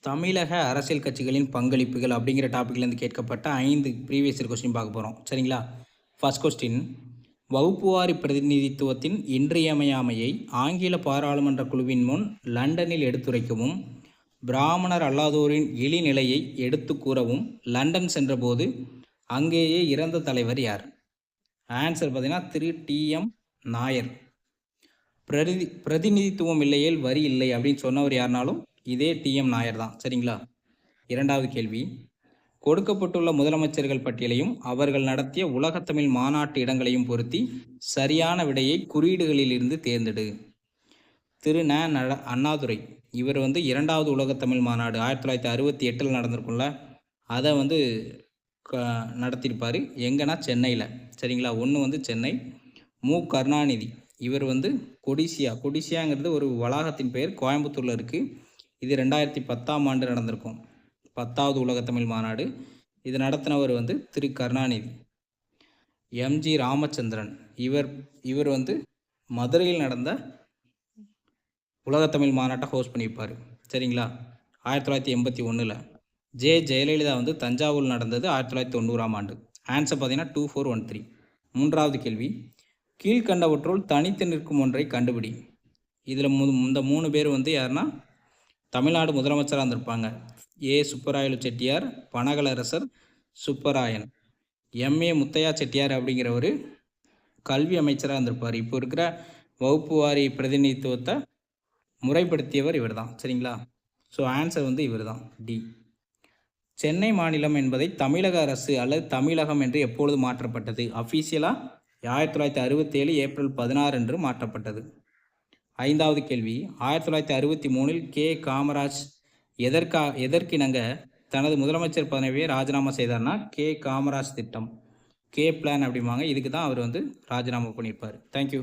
தமிழக அரசியல் கட்சிகளின் பங்களிப்புகள் அப்படிங்கிற டாப்பிக்லேருந்து கேட்கப்பட்ட 5 ப்ரீவியஸ் இயர் கொஸ்டின் பார்க்க போகிறோம். சரிங்களா? ஃபர்ஸ்ட் கொஸ்டின், வகுப்புவாரி பிரதிநிதித்துவத்தின் இன்றியமையாமையை ஆங்கில பாராளுமன்ற குழுவின் முன் லண்டனில் எடுத்துரைக்கவும், பிராமணர் அல்லாதோரின் இழிநிலையை எடுத்து கூறவும் லண்டன் சென்றபோது அங்கேயே இறந்த தலைவர் யார்? ஆன்சர் பார்த்தீங்கன்னா திரு டி.எம். நாயர். பிரதிநிதித்துவம் இல்லையேல் வரி இல்லை அப்படின்னு சொன்னவர் யாருனாலும் இதே டி.எம். நாயர் தான். சரிங்களா? இரண்டாவது கேள்வி, கொடுக்கப்பட்டுள்ள முதலமைச்சர்கள் பட்டியலையும் அவர்கள் நடத்திய உலகத்தமிழ் மாநாட்டு இடங்களையும் பொருத்தி சரியான விடையை குறியீடுகளில் இருந்து தேர்ந்தெடு. திரு ந. அண்ணாதுரை, இவர் இரண்டாவது உலகத்தமிழ் மாநாடு 1968 நடந்திருக்கும்ல, அதை நடத்தியிருப்பார். எங்கன்னா சென்னையில். சரிங்களா? ஒன்று சென்னை. மு. கருணாநிதி, இவர் கொடிசியாங்கிறது ஒரு வளாகத்தின் பெயர், கோயம்புத்தூரில் இருக்குது. இது 2010ஆம் ஆண்டு நடந்திருக்கும், 10வது உலகத்தமிழ் மாநாடு. இது நடத்தினவர் திரு கருணாநிதி. எம்.ஜி. ராமச்சந்திரன், இவர் மதுரையில் நடந்த உலகத்தமிழ் மாநாட்டை ஹோஸ்ட் பண்ணியிருப்பார். சரிங்களா? 1981. ஜே. ஜெயலலிதா தஞ்சாவூர் நடந்தது 1990ஆம் ஆண்டு. ஆன்சர் பார்த்தீங்கன்னா 2413. மூன்றாவது கேள்வி, கீழ்கண்டவற்றுள் தனித்து நிற்கும் ஒன்றை கண்டுபிடி. இதில் இந்த 3 பேர் யாருன்னா தமிழ்நாடு முதலமைச்சராக இருந்திருப்பாங்க. ஏ. சுப்பராயலு செட்டியார், பனகலரசர் சுப்பராயன். எம்.ஏ. முத்தையா செட்டியார் அப்படிங்கிறவர் கல்வி அமைச்சராக இருந்திருப்பார். இப்போ இருக்கிற வகுப்பு வாரி பிரதிநிதித்துவத்தை முறைப்படுத்தியவர் இவர் தான். சரிங்களா? ஸோ ஆன்சர் இவர் தான், டி. சென்னை மாநிலம் என்பதை தமிழக அரசு அல்லது தமிழகம் என்று எப்பொழுது மாற்றப்பட்டது? அஃபீஷியலாக 1967 ஏப்ரல் 16 அன்று மாற்றப்பட்டது. ஐந்தாவது கேள்வி, 1963 கே. காமராஜ் எதற்கிணங்க தனது முதலமைச்சர் பதவியை ராஜினாமா செய்தார்னா கே. காமராஜ் திட்டம், கே பிளான் அப்படிம்பாங்க. இதுக்கு தான் அவர் ராஜினாமா பண்ணியிருப்பார். தேங்க்யூ.